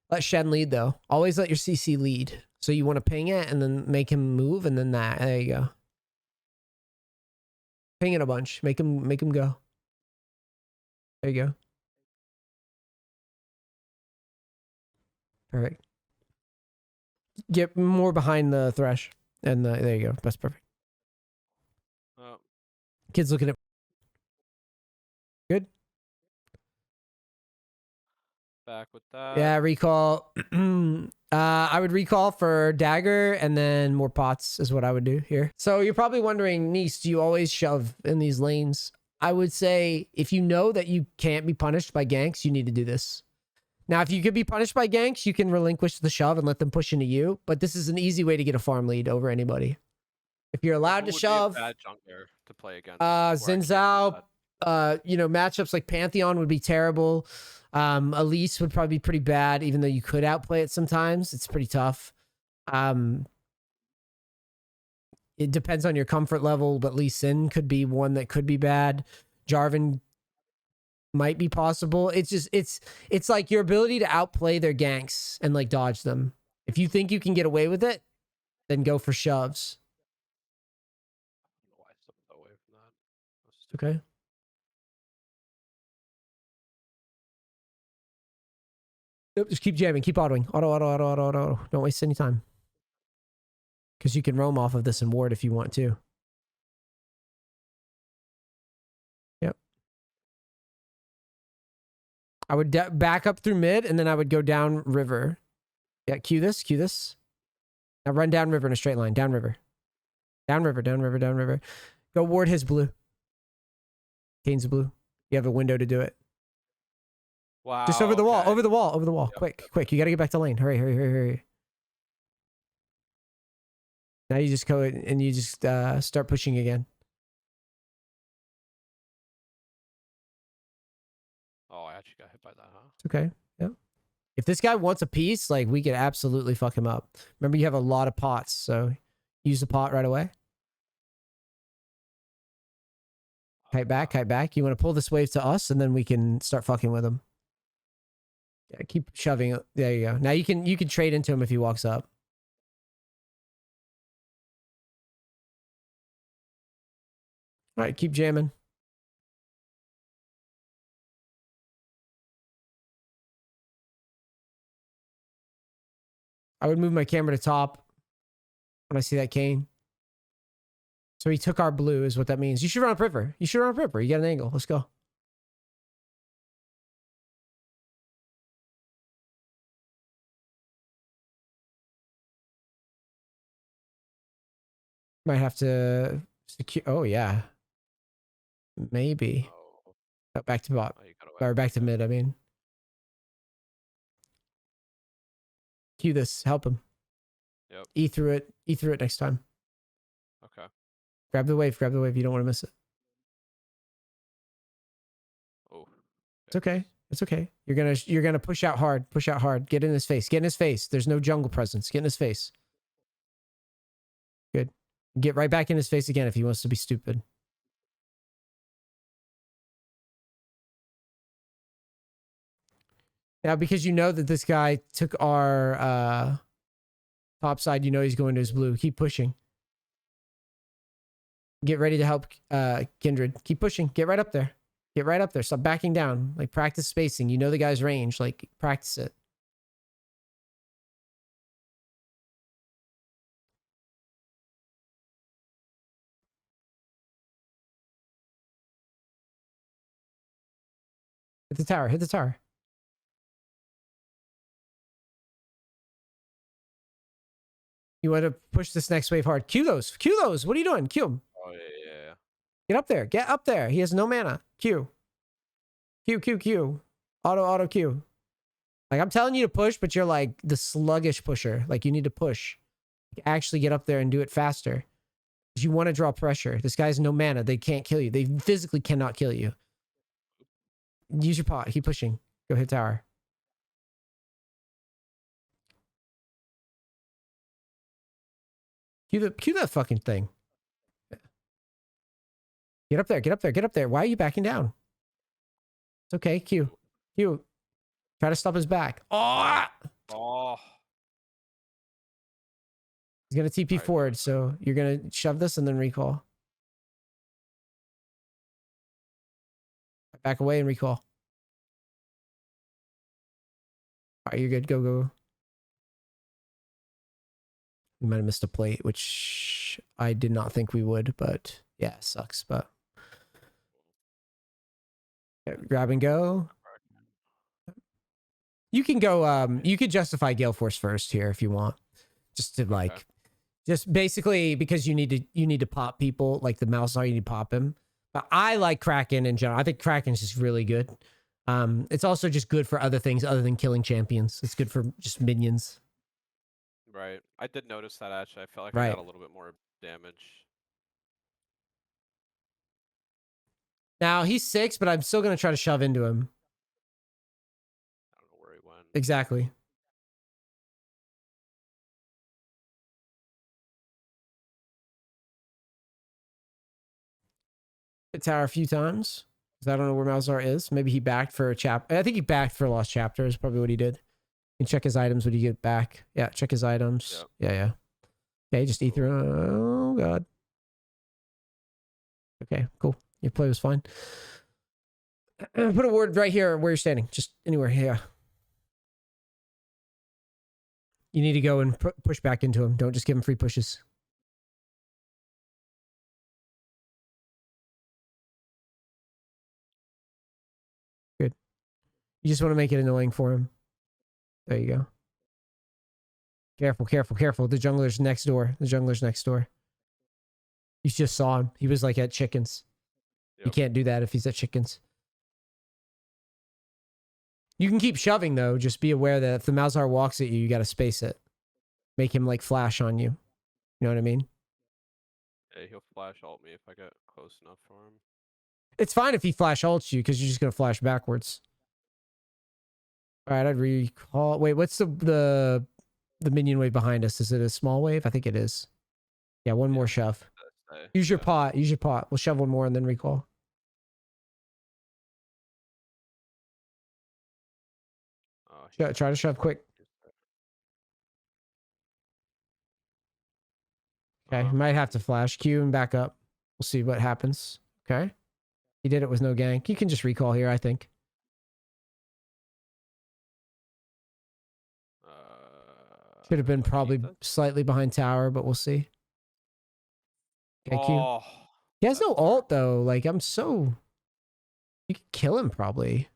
Let Shen lead though. Always let your CC lead. So you want to ping it and then make him move and then that. There you go. Ping it a bunch. Make him go. There you go. Perfect. Get more behind the thresh. And there you go. That's perfect. Oh. Kid's looking at. Good. Back with that. Yeah, recall. I would recall for dagger and then more pots is what I would do here. So you're probably wondering, NEACE, do you always shove in these lanes? I would say if you know that you can't be punished by ganks, you need to do this. Now, if you could be punished by ganks, you can relinquish the shove and let them push into you. But this is an easy way to get a farm lead over anybody. If you're allowed to shove, bad jungler to play against. Xin Zhao, you know, matchups like Pantheon would be terrible. Elise would probably be pretty bad, even though you could outplay it sometimes. It's pretty tough. It depends on your comfort level, but Lee Sin could be one that could be bad. Jarvan might be possible. It's just it's like your ability to outplay their ganks and like dodge them. If you think you can get away with it, then go for shoves. Okay. Nope, just keep jamming, keep autoing. Auto. Don't waste any time. Because you can roam off of this and ward if you want to. Yep. I would back up through mid and then I would go down river. Yeah, cue this. Now run down river in a straight line. Down river. Down river. Go ward his blue. Kane's blue. You have a window to do it. Wow. Just over the wall. Yep. Quick. You got to get back to lane. Hurry. Now you just go and you just start pushing again. Oh, I actually got hit by that, huh? It's okay. Yep. If this guy wants a piece, like we could absolutely fuck him up. Remember, you have a lot of pots, so use the pot right away. Kite back. You want to pull this wave to us, and then we can start fucking with him. Yeah, keep shoving. There you go. Now you can trade into him if he walks up. All right, keep jamming. I would move my camera to top when I see that Kane. So he took our blue is what that means. You should run a river. You got an angle. Let's go. Might have to secure. Oh, yeah. Maybe. Oh, back to bot. Or back to mid, I mean. Cue this. Help him. Yep. E through it next time. Okay. Grab the wave. You don't want to miss it. Oh. Okay. It's okay. You're gonna push out hard. Get in his face. There's no jungle presence. Get in his face. Good. Get right back in his face again if he wants to be stupid. Now, because you know that this guy took our top side, you know he's going to his blue. Keep pushing. Get ready to help Kindred. Keep pushing. Get right up there. Stop backing down. Like, practice spacing. You know the guy's range. Like, practice it. Hit the tower. You want to push this next wave hard. Q those. What are you doing? Q him. Oh, yeah. Get up there. He has no mana. Q. Auto Q. Like, I'm telling you to push, but you're like the sluggish pusher. Like, you need to push. Actually get up there and do it faster. Because you want to draw pressure. This guy's no mana. They can't kill you. They physically cannot kill you. Use your pot. Keep pushing. Go hit tower. Cue that fucking thing. Get up there. Why are you backing down? It's okay. Q. Try to stop his back. Oh! gonna TP Alright, forward, so you're gonna shove this and then recall. Back away and recall. Alright, you're good. Go, go. We might have missed a plate, which I did not think we would, but yeah, sucks. But yeah, grab and go. You can go. You could justify Gale Force first here if you want, just to like, just basically because you need to pop people like the mouse. You need to pop him. But I like Kraken in general. I think Kraken's just really good. It's also just good for other things other than killing champions. It's good for just minions. Right. I did notice that actually. I felt like I Right. got a little bit more damage. Now he's 6, but I'm still gonna try to shove into him. I don't know where he went. Exactly. Hit tower a few times. I don't know where Malzar is. Maybe he backed for a chapter. I think he backed for a lost chapter is probably what he did. You can check his items when you get back. Yeah, check his items. Yep. Yeah. Okay, just ether. Oh, God. Okay, cool. Your play was fine. Put a word right here where you're standing. Just anywhere. Yeah. You need to go and push back into him. Don't just give him free pushes. Good. You just want to make it annoying for him. There you go. Careful. The jungler's next door. You just saw him. He was like at chickens. Yep. You can't do that if he's at chickens. You can keep shoving though. Just be aware that if the Malzahar walks at you, you got to space it. Make him like flash on you. You know what I mean? Yeah, he'll flash ult me if I get close enough for him. It's fine if he flash ults you because you're just gonna flash backwards. All right, I'd recall. Wait, what's the minion wave behind us? Is it a small wave? I think it is. Yeah, one more shove. Use your pot. We'll shove one more and then recall. Try to shove quick. Okay, might have to flash Q and back up. We'll see what happens. Okay. He did it with no gank. You can just recall here, I think. Should have been probably slightly behind tower, but we'll see. Okay, Q. He has no ult though. Like I'm so. You could kill him probably.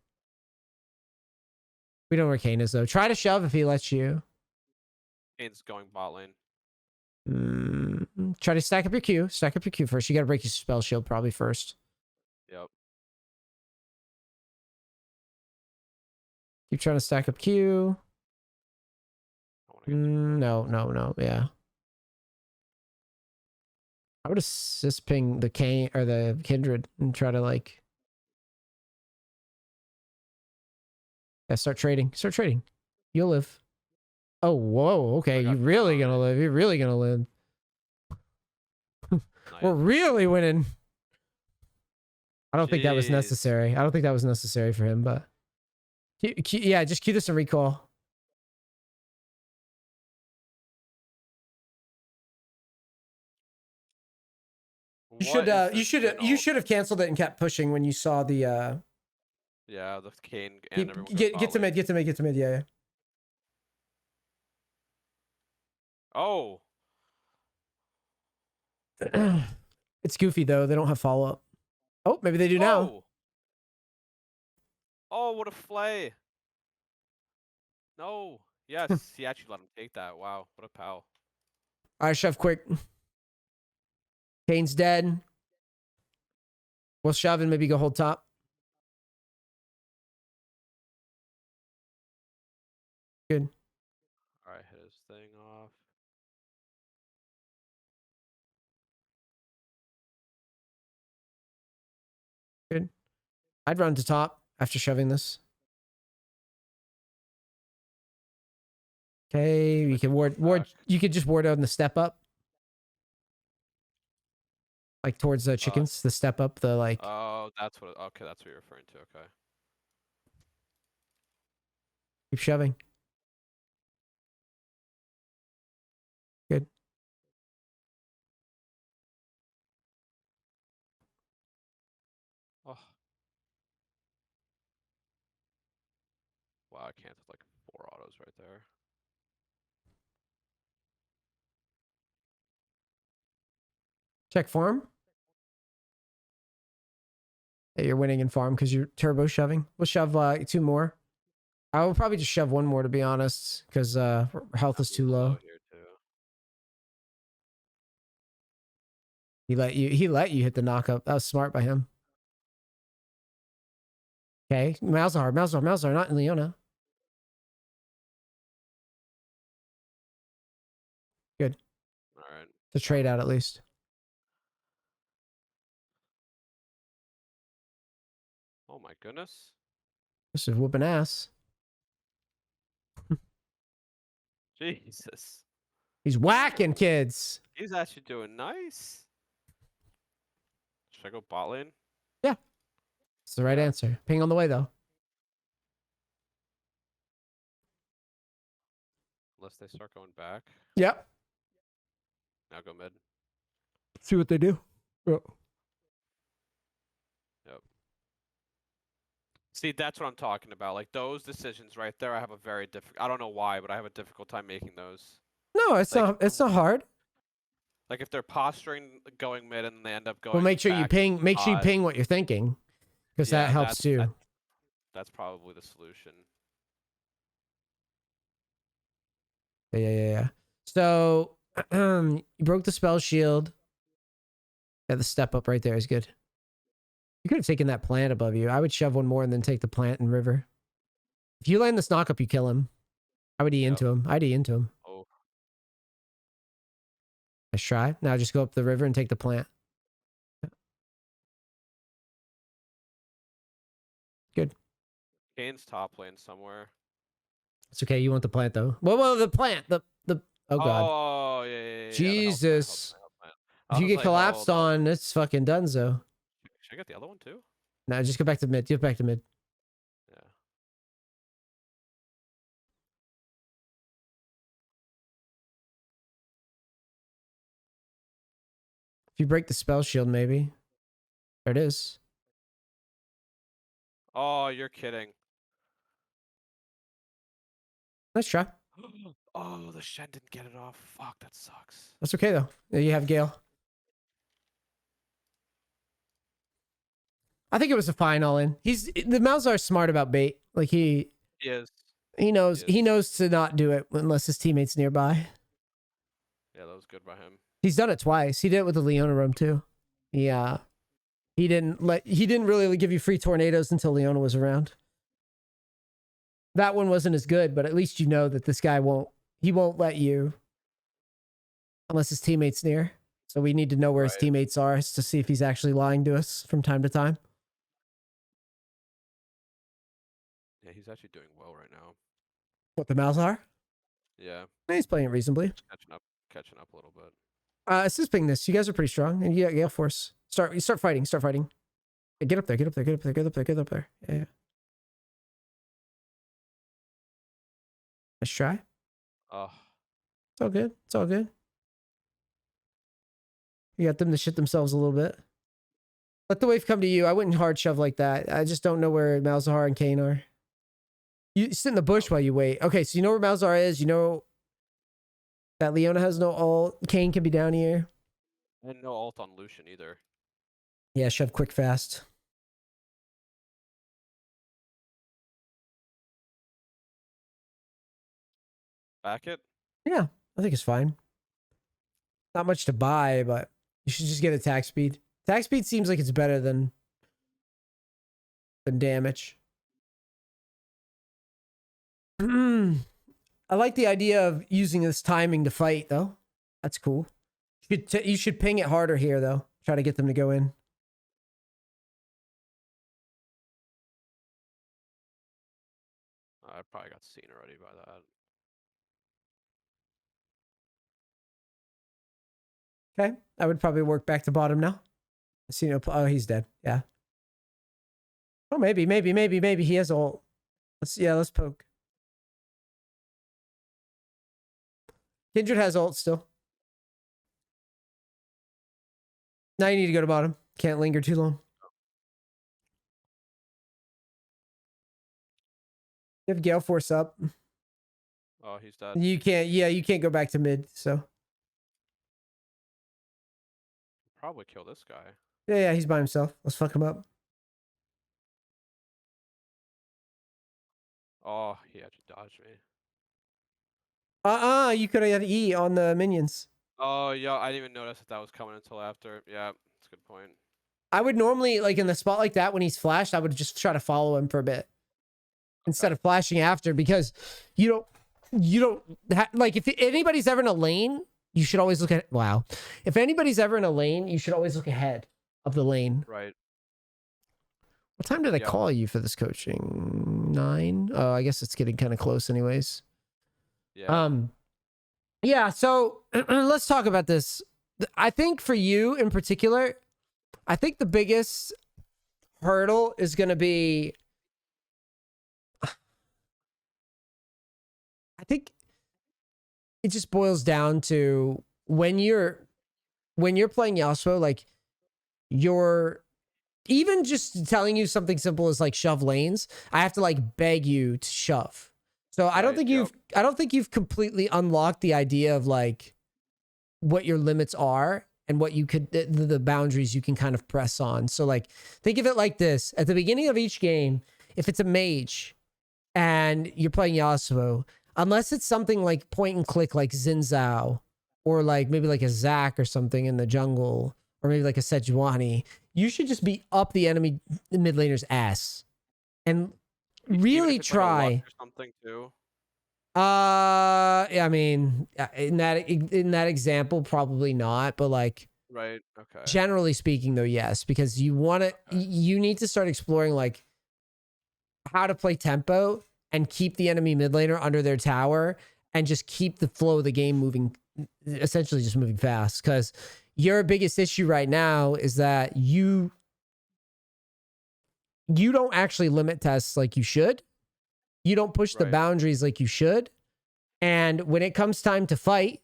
We don't know where Kane is though. Try to shove if he lets you. Kane's going bot lane. Try to stack up your Q. Stack up your Q first. You gotta break your spell shield probably first. Yep. Keep trying to stack up Q. No. Yeah. I would assist ping the Kane or the Kindred and try to like. Yeah, start trading. You'll live. Oh, whoa. Okay, you're really gonna live. Nice. We're really winning. I don't think that was necessary. For him, but yeah, just cue this and recall. You should have canceled it and kept pushing when you saw the yeah, the Kane and everyone get to mid. Yeah. Oh. It's goofy though. They don't have follow up. Oh, maybe they do now. Oh, what a flay. No. Yes, he actually let him take that. Wow, what a pal. All right, shove quick. Kane's dead. We'll shove and maybe go hold top. Good. All right, hit his thing off. Good. I'd run to top after shoving this. Okay, you can ward. You could just ward on the step up, like towards the chickens. The step up, the like. Oh, that's what. Okay, that's what you're referring to. Okay. Keep shoving. Good. Oh. Wow, I canceled like 4 autos right there. Check farm. Hey, you're winning in farm because you're turbo shoving. We'll shove 2 more. I will probably just shove 1 more to be honest, because health is too low. Here too. He let you hit the knockup. That was smart by him. Okay, Malzahar, not in Leona. Good. All right. To trade out at least. Oh my goodness. This is whooping ass. Jesus. He's whacking kids. He's actually doing nice. Should I go bot lane? Yeah. It's the right Yeah. answer. Ping on the way though. Unless they start going back. Yep. Now go mid. See what they do. Yep. See, that's what I'm talking about. Like those decisions right there, I have a very difficult. I don't know why, but I have a difficult time making those. No, it's Like, not. It's not hard. Like if they're posturing going mid and they end up going. Well, make sure you back ping. Make sure you bot, ping what you're thinking, because that helps too. That's probably the solution. Yeah. So you broke the spell shield. Yeah, the step up right there is good. You could have taken that plant above you. I would shove 1 more and then take the plant and river. If you land this knock up, you kill him. I would E into him. I'd E into him. Oh. Nice try. Now just go up the river and take the plant. Good. Kane's top lane somewhere. It's okay. You want the plant though. Well, the plant. The. Oh god. Oh yeah. Jesus. If you get like, collapsed on, it's fucking donezo. Should I get the other one too? No, just go back to mid. Get back to mid. Yeah. If you break the spell shield, maybe. There it is. Oh, you're kidding. Nice try. Oh, the Shen didn't get it off. Fuck, that sucks. That's okay though. You have Gale. I think it was a fine all in. The Malzahar smart about bait. Like he is. He knows to not do it unless his teammate's nearby. Yeah, that was good by him. He's done it twice. He did it with the Leona roam too. Yeah. He didn't really give you free tornadoes until Leona was around. That one wasn't as good, but at least you know that this guy won't let you unless his teammate's near. So we need to know where his teammates are to see if he's actually lying to us from time to time. Yeah, he's actually doing well right now. What, the Malzahar? Yeah. He's playing it reasonably. Catching up a little bit. Assist ping this. You guys are pretty strong. And yeah, Gale Force. Start fighting. Yeah, get up there. Yeah. Nice try. Oh. It's all good. You got them to shit themselves a little bit. Let the wave come to you. I wouldn't hard shove like that. I just don't know where Malzahar and Kane are. You sit in the bush while you wait. Okay, so you know where Malzahar is. You know that Leona has no ult. Kane can be down here. And no ult on Lucian either. Yeah, shove quick fast. Back it? Yeah, I think it's fine. Not much to buy, but you should just get attack speed. Attack speed seems like it's better than damage. I like the idea of using this timing to fight, though. That's cool. You should ping it harder here, though. Try to get them to go in. I probably got seen already by that. Okay, I would probably work back to bottom now. I see no. Oh, he's dead. Yeah. Oh, maybe he has ult. Let's poke. Kindred has ult still. Now you need to go to bottom. Can't linger too long. You have Gale Force up. Oh, he's dead. You can't. Yeah, you can't go back to mid. So Probably kill this guy. yeah, he's by himself. Let's fuck him up. Oh, he had to dodge me. You could have had E on the minions. Oh, yeah, I didn't even notice that was coming until after. Yeah, that's a good point. I would normally, like in the spot like that when he's flashed, I would just try to follow him for a bit instead of flashing after, because you don't like, if anybody's ever in a lane, you should always look at, wow. If anybody's ever in a lane, you should always look ahead of the lane. Right. What time did I call you for this coaching? 9? Oh, I guess it's getting kind of close anyways. Yeah. Yeah, so let's talk about this. I think for you in particular, I think the biggest hurdle is going to be, I think it just boils down to when you're playing Yasuo, like you're even just telling you something simple as like shove lanes, I have to like beg you to shove. So I don't think you've completely unlocked the idea of like what your limits are and what you could, the boundaries you can kind of press on. So like, think of it like this. At the beginning of each game, if it's a mage and you're playing Yasuo, unless it's something like point and click like Xin Zhao, or like maybe like a Zac or something in the jungle, or maybe like a Sejuani, you should just be up the enemy mid laner's ass and really try. Like or something too. Yeah, I mean, in that example, probably not, but like, right, okay. Generally speaking, though, yes, because you want to, you need to start exploring like how to play tempo and keep the enemy mid laner under their tower and just keep the flow of the game moving, essentially just moving fast. Because your biggest issue right now is that you don't actually limit tests like you should. You don't push the boundaries like you should. And when it comes time to fight,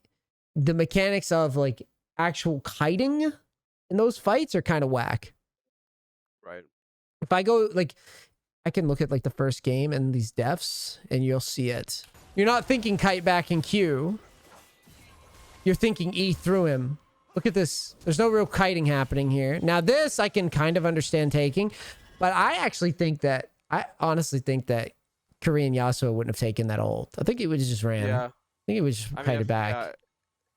the mechanics of like actual kiting in those fights are kind of whack. Right. If I go like, I can look at like the first game and these defs and you'll see it. You're not thinking kite back in Q. You're thinking E through him. Look at this. There's no real kiting happening here. Now this I can kind of understand taking, but I honestly think that Korean Yasuo wouldn't have taken that ult. I think it would have just ran. Yeah. I think it would just kite it back.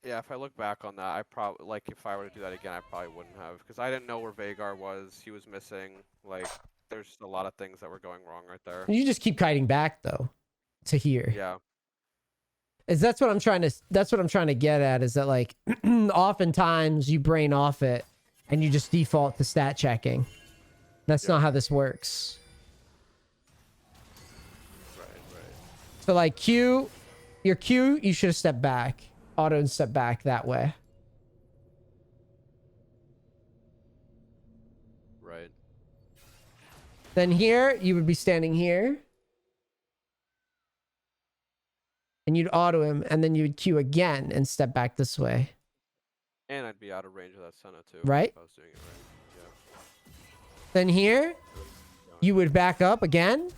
Yeah, if I look back on that, I probably, like, if I were to do that again, I probably wouldn't have, because I didn't know where Veigar was. He was missing. Like, there's a lot of things that were going wrong right there. You just keep kiting back though, to here. Yeah. That's what I'm trying to get at, is that like oftentimes you brain off it and you just default to stat checking. That's not how this works. Right. So like your Q, you should have stepped back. Auto and step back that way. Right. Then here, you would be standing here. And you'd auto him, and then you would Q again and step back this way. And I'd be out of range of that Senna too. Right? If I was doing it right. Yeah. Then here, you would back up again.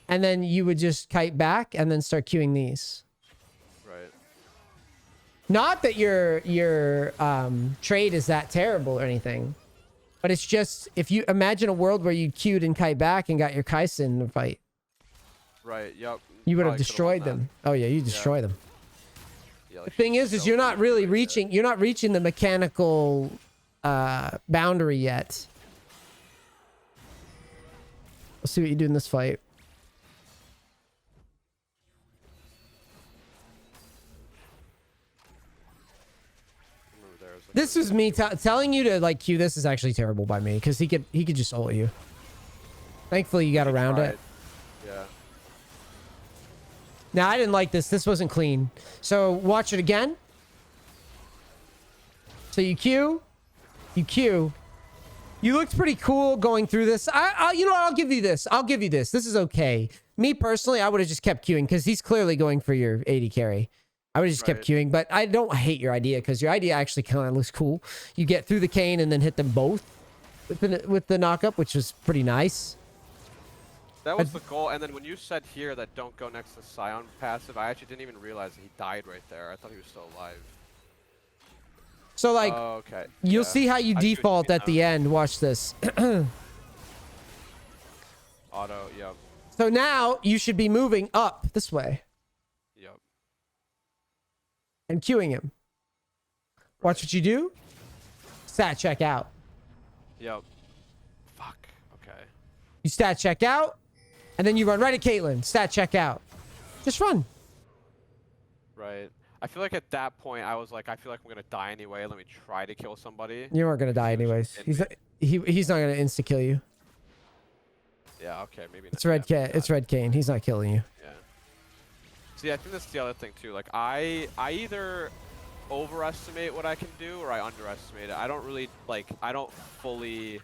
And then you would just kite back and then start queuing these. Right. Not that your trade is that terrible or anything. But it's just, if you imagine a world where you queued and kite back and got your Kaisen in the fight. Right, yep. You would have destroyed them. Oh yeah, you destroy them. Yeah, like the thing is you're not really reaching, you're not reaching the mechanical boundary yet. Let's see what you do in this fight. This was me telling you to like queue this is actually terrible by me, because he could just ult you. Thankfully you got around it. Yeah. Now I didn't like this. This wasn't clean. So watch it again. So you queue. You looked pretty cool going through this. You know what? I'll give you this. This is okay. Me personally, I would have just kept queuing because he's clearly going for your 80 carry. I would have just kept queuing, but I don't hate your idea because your idea actually kind of looks cool. You get through the cane and then hit them both with the knock-up, which was pretty nice. That was the goal, and then when you said here that don't go next to Scion passive, I actually didn't even realize that he died right there. I thought he was still alive. So like, Oh, okay. you'll Yeah. see how you I see what default mean at the end. Watch this. Auto, yep. So now you should be moving up this way Yep. and queuing him. Watch what you do. Stat check out. Yep. Fuck. Okay. You stat check out, and then you run right at Caitlyn. Stat check out. Just run. Right. I feel like at that point I was like, I feel like I'm gonna die anyway. Let me try to kill somebody. You aren't gonna die anyways. He's not gonna insta kill you. Yeah. Okay. Maybe. It's Red Cat. It's Red Kane. He's not killing you. Yeah. See, I think that's the other thing too. Like I either overestimate what I can do or I underestimate it. I don't really like. I don't fully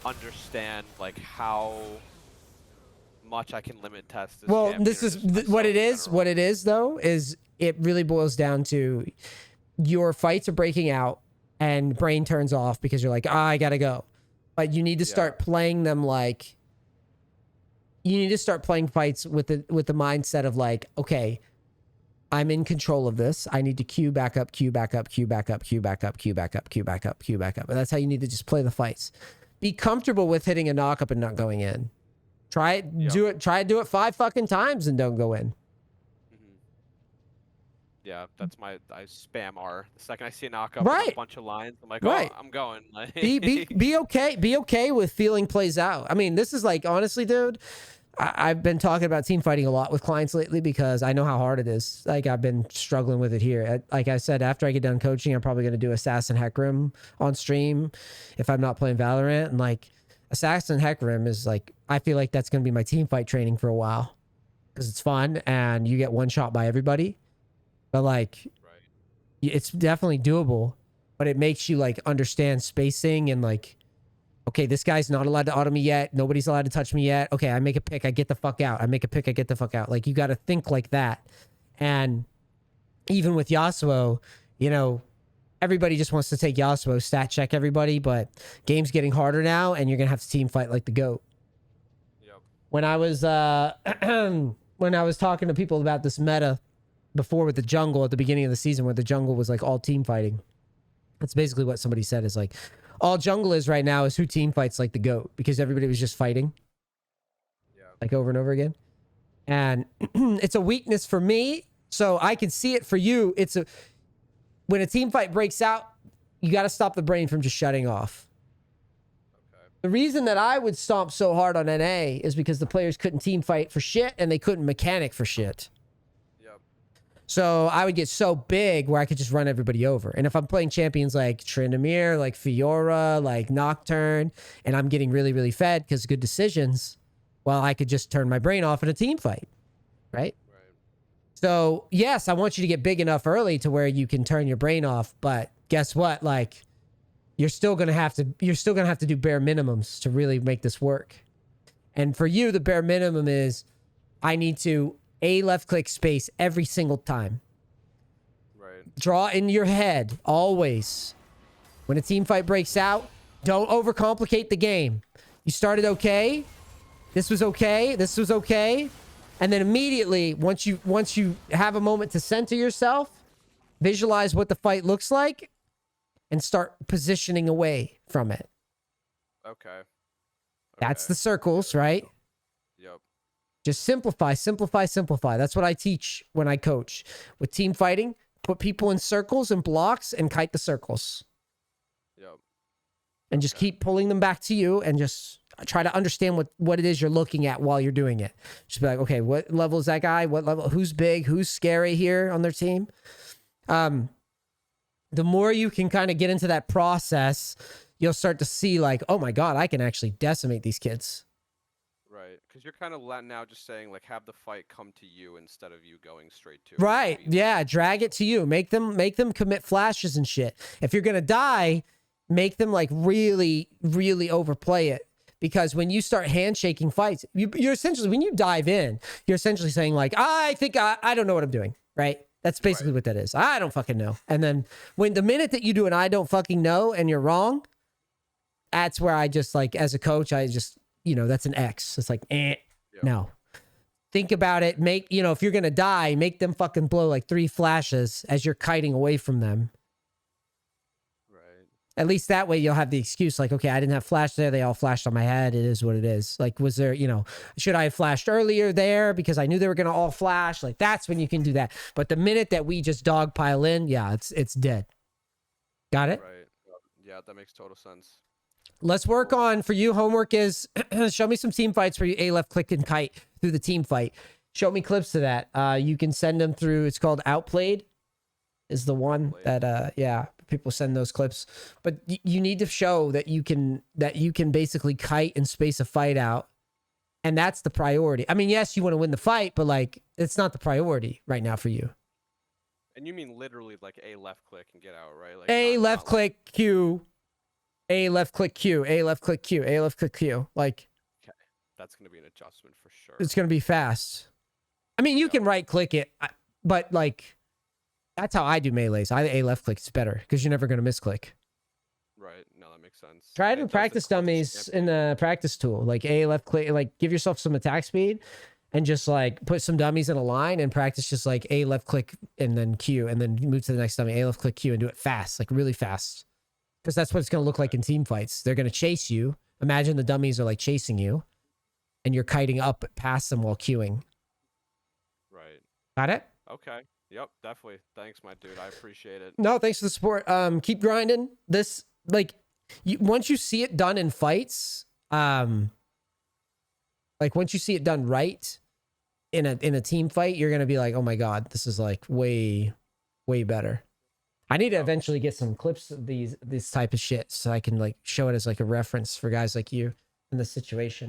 understand like how much I can limit test this. Well, this is what it is. What it is though is it really boils down to your fights are breaking out and brain turns off because you're like, I gotta go. But you need to start playing them like. You need to start playing fights with the mindset of like, okay, I'm in control of this. I need to queue back up, queue back up, queue back up, queue back up, queue back up, queue back up, queue back up. And that's how you need to just play the fights. Be comfortable with hitting a knock up and not going in. Try it, do it. Try to do it 5 fucking times and don't go in. Yeah, that's I spam R. The second I see a knock up, a bunch of lines, I'm like, oh, I'm going. Be okay. Be okay with feeling plays out. I mean, this is like, honestly, dude, I've been talking about team fighting a lot with clients lately because I know how hard it is. Like, I've been struggling with it here. Like I said, after I get done coaching, I'm probably going to do Assassin Hecarim on stream if I'm not playing Valorant. And like, Assassin Hecarim is like, I feel like that's going to be my team fight training for a while because it's fun and you get one shot by everybody. But like, it's definitely doable, but it makes you like understand spacing and like, okay, this guy's not allowed to auto me yet. Nobody's allowed to touch me yet. Okay, I make a pick, I get the fuck out. I make a pick, I get the fuck out. Like, you got to think like that. And even with Yasuo, you know, everybody just wants to take Yasuo, stat check everybody, but game's getting harder now and you're going to have to team fight like the GOAT. Yep. When I was when I was talking to people about this meta before with the jungle at the beginning of the season where the jungle was like all team fighting. That's basically what somebody said is like, all jungle is right now is who team fights like the GOAT because everybody was just fighting. Yeah. Like over and over again. And it's a weakness for me. So I can see it for you. When a team fight breaks out, you got to stop the brain from just shutting off. Okay. The reason that I would stomp so hard on NA is because the players couldn't team fight for shit and they couldn't mechanic for shit. So I would get so big where I could just run everybody over. And if I'm playing champions like Tryndamere, like Fiora, like Nocturne, and I'm getting really, really fed because good decisions, well, I could just turn my brain off in a team fight, right? So yes, I want you to get big enough early to where you can turn your brain off. But guess what? Like, you're still gonna have to do bare minimums to really make this work. And for you, the bare minimum is I need to left click space every single time. Right. Draw in your head always. When a team fight breaks out, don't overcomplicate the game. You started okay. This was okay. This was okay. And then immediately, once you have a moment to center yourself, visualize what the fight looks like, and start positioning away from it. Okay. That's the circles, right? Yep. Just simplify, simplify, simplify. That's what I teach when I coach. With team fighting, put people in circles and blocks and kite the circles. Yep. And just keep pulling them back to you and just try to understand what it is you're looking at while you're doing it. Just be like, okay, what level is that guy? What level? Who's big? Who's scary here on their team? The more you can kind of get into that process, you'll start to see like, oh my God, I can actually decimate these kids. Right, because you're kind of now just saying like have the fight come to you instead of you going straight to it. Right, yeah, drag it to you. Make them commit flashes and shit. If you're gonna die, make them like really, really overplay it. Because when you start handshaking fights, you're essentially, when you dive in, you're essentially saying like, I think I don't know what I'm doing, right? That's basically what that is. I don't fucking know. And then when the minute that you do an I don't fucking know and you're wrong, that's where I just like, as a coach, I just you know, that's an X. It's like, Yep. no. Think about it. Make, you know, if you're going to die, make them fucking blow like 3 flashes as you're kiting away from them. Right. At least that way you'll have the excuse like, okay, I didn't have flash there. They all flashed on my head. It is what it is. Like, was there, you know, should I have flashed earlier there because I knew they were going to all flash? Like, that's when you can do that. But the minute that we just dogpile in, yeah, it's dead. Got it? Right. Yeah, that makes total sense. Let's work on, for you, homework is show me some team fights where you A left click and kite through the team fight. Show me clips of that. You can send them through, it's called Outplayed is the one that, yeah, people send those clips. But you need to show that you can basically kite and space a fight out. And that's the priority. I mean, yes, you want to win the fight, but like, it's not the priority right now for you. And you mean literally like a left click and get out, right? Like A not left click like... Q, A left click Q, A left click Q, A left click Q. Like, okay, that's gonna be an adjustment for sure. it's gonna be fast. I mean, you can right click it, but like, that's how I do melees. I A left click is better because you're never gonna misclick. Right. No, that makes sense. Try it in practice dummies in the practice tool. Like A left click, like give yourself some attack speed. And just like put some dummies in a line and practice just like A left click and then Q and then move to the next dummy, A left click Q and do it fast, like really fast. Because that's what it's going to look like in team fights. They're going to chase you. Imagine the dummies are like chasing you and you're kiting up past them while queuing. Right. Got it? Okay. Yep, definitely. Thanks, my dude. I appreciate it. No, thanks for the support. Keep grinding. This, like, once you see it done in fights, like once you see it done right in a team fight, you're gonna be like, oh my god, this is like way better. I need to eventually get some clips of this type of shit so I can like show it as like a reference for guys like you in this situation.